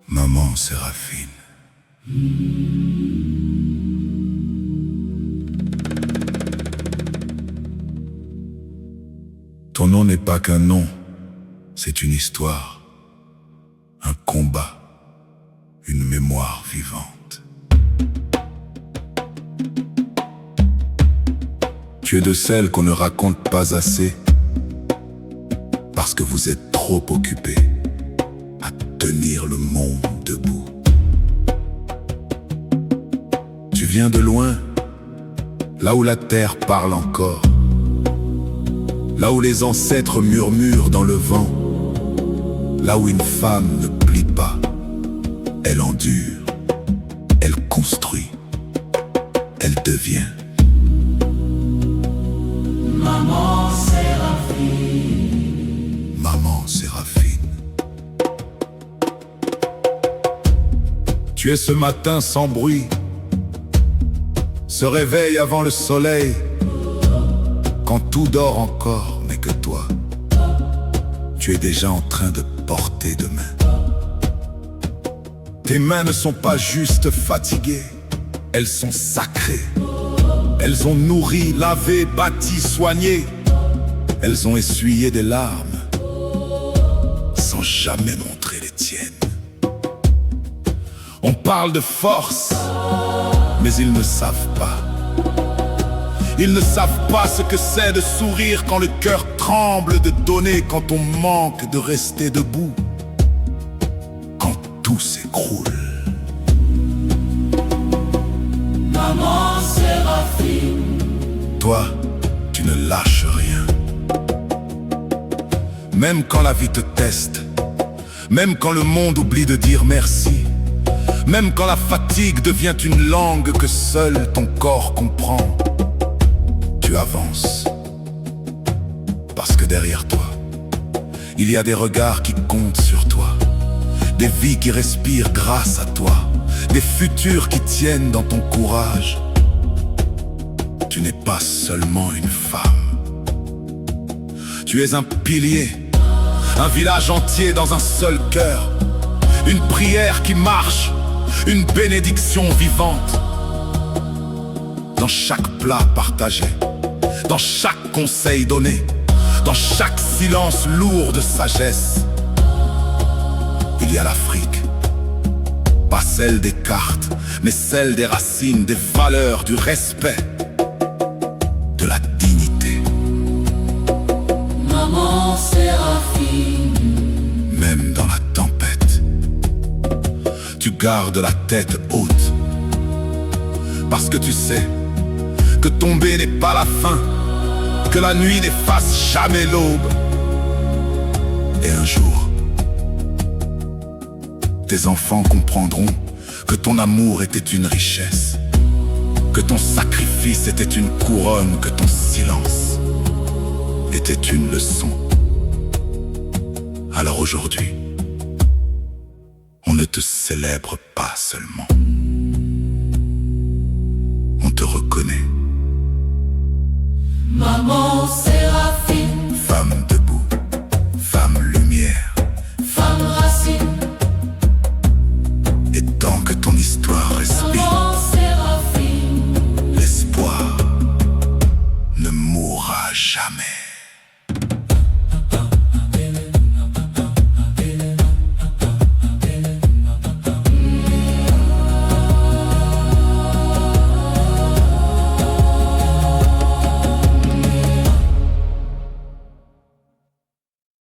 Maman Séraphine. Ton nom n'est pas qu'un nom, c'est une histoire, un combat, une mémoire vivante. Tu es de celles qu'on ne raconte pas assez, parce que vous êtes trop occupés à tenir le monde debout. Tu viens de loin, là où la terre parle encore, là où les ancêtres murmurent dans le vent, là où une femme ne plie pas, elle endure, elle construit, elle devient. Maman Séraphine. Maman Séraphine. Tu es ce matin sans bruit, ce réveil avant le soleil, quand tout dort encore, mais que toi, tu es déjà en train de porter demain. Tes mains ne sont pas juste fatiguées, elles sont sacrées. Elles ont nourri, lavé, bâti, soigné. Elles ont essuyé des larmes, sans jamais montrer les tiennes. On parle de force, mais ils ne savent pas. Ils ne savent pas ce que c'est de sourire quand le cœur tremble, de donner quand on manque, de rester debout quand tout s'écroule. Maman Séraphine. Toi, tu ne lâches rien. Même quand la vie te teste, même quand le monde oublie de dire merci, même quand la fatigue devient une langue que seul ton corps comprend, tu avances. Parce que derrière toi, il y a des regards qui comptent sur toi, des vies qui respirent grâce à toi, des futurs qui tiennent dans ton courage. Tu n'es pas seulement une femme. Tu es un pilier, un village entier dans un seul cœur, une prière qui marche, une bénédiction vivante. Dans chaque plat partagé, dans chaque conseil donné, dans chaque silence lourd de sagesse, il y a l'Afrique. Pas celle des cartes, mais celle des racines, des valeurs, du respect, de la dignité. Maman Séraphine. Même dans la tempête, tu gardes la tête haute, parce que tu sais que tomber n'est pas la fin, que la nuit n'efface jamais l'aube. Et un jour, tes enfants comprendront que ton amour était une richesse, que ton sacrifice était une couronne, que ton silence était une leçon. Alors aujourd'hui, on ne te célèbre pas seulement, on te reconnaît. Maman Séraphine. Femme debout, femme lumière, Femme racine. et tant que ton histoire respire, Maman Séraphine. l'espoir ne mourra jamais.